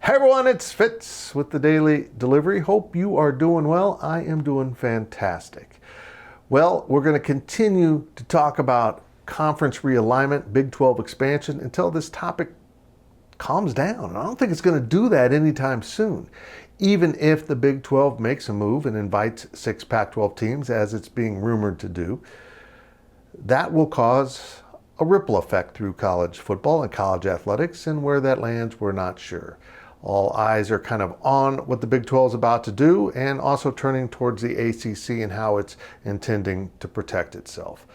Hey everyone, it's Fitz with the Daily Delivery. Hope you are doing well. I am doing fantastic. Well, we're going to continue to talk about conference realignment, Big 12 expansion, until this topic calms down. And I don't think it's going to do that anytime soon. Even if the Big 12 makes a move and invites 6 Pac-12 teams, as it's being rumored to do, that will cause a ripple effect through college football and college athletics, and where that lands, we're not sure. All eyes are kind of on what the Big 12 is about to do, and also turning towards the ACC and how it's intending to protect itself.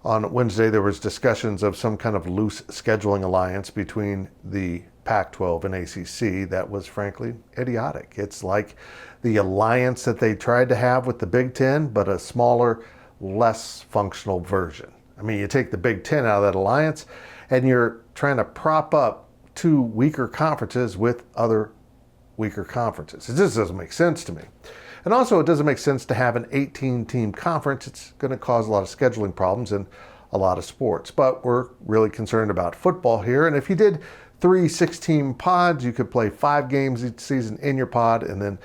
On Wednesday, there was discussions of some kind of loose scheduling alliance between the Pac-12 and ACC that was frankly idiotic. It's like the alliance that they tried to have with the Big Ten, but a smaller, less functional version. I mean, you take the Big Ten out of that alliance, and you're trying to prop up two weaker conferences with other weaker conferences. It just doesn't make sense to me. And also, it doesn't make sense to have an 18-team conference. It's going to cause a lot of scheduling problems in a lot of sports. But we're really concerned about football here. And if you did 3 6-team pods, you could play 5 games each season in your pod and then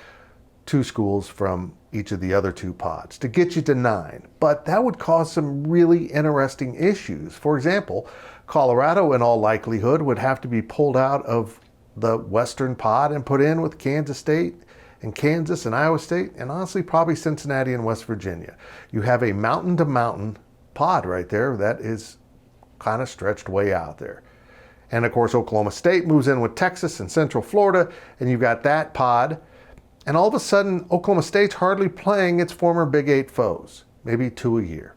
2 schools from each of the other 2 pods to get you to 9. But that would cause some really interesting issues. For example, Colorado, in all likelihood, would have to be pulled out of the Western pod and put in with Kansas State and Kansas and Iowa State, and honestly, probably Cincinnati and West Virginia. You have a mountain-to-mountain pod right there that is kind of stretched way out there. And of course, Oklahoma State moves in with Texas and Central Florida, and you've got that pod. And all of a sudden, Oklahoma State's hardly playing its former Big 8 foes, maybe 2 a year.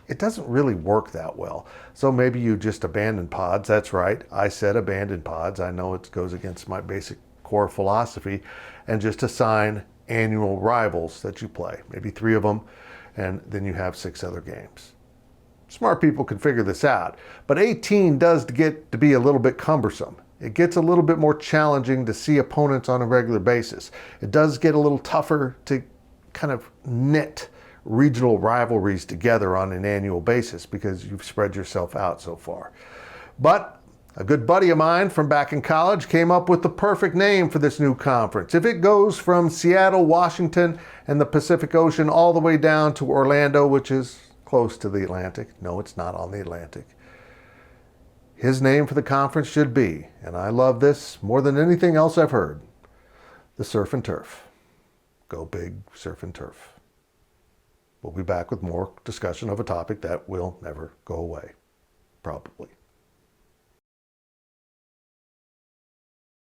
It doesn't really work that well. So maybe you just abandon pods. That's right, I said abandon pods. I know it goes against my basic core philosophy, and just assign annual rivals that you play, maybe 3 of them, and then you have 6 other games. Smart people can figure this out, but 18 does get to be a little bit cumbersome. It gets a little bit more challenging to see opponents on a regular basis. It does get a little tougher to kind of knit regional rivalries together on an annual basis because you've spread yourself out so far. But a good buddy of mine from back in college came up with the perfect name for this new conference. If it goes from Seattle, Washington, and the Pacific Ocean all the way down to Orlando, which is close to the Atlantic. No, it's not on the Atlantic. His name for the conference should be, and I love this more than anything else I've heard, the Surf and Turf. Go big, Surf and Turf. We'll be back with more discussion of a topic that will never go away, probably.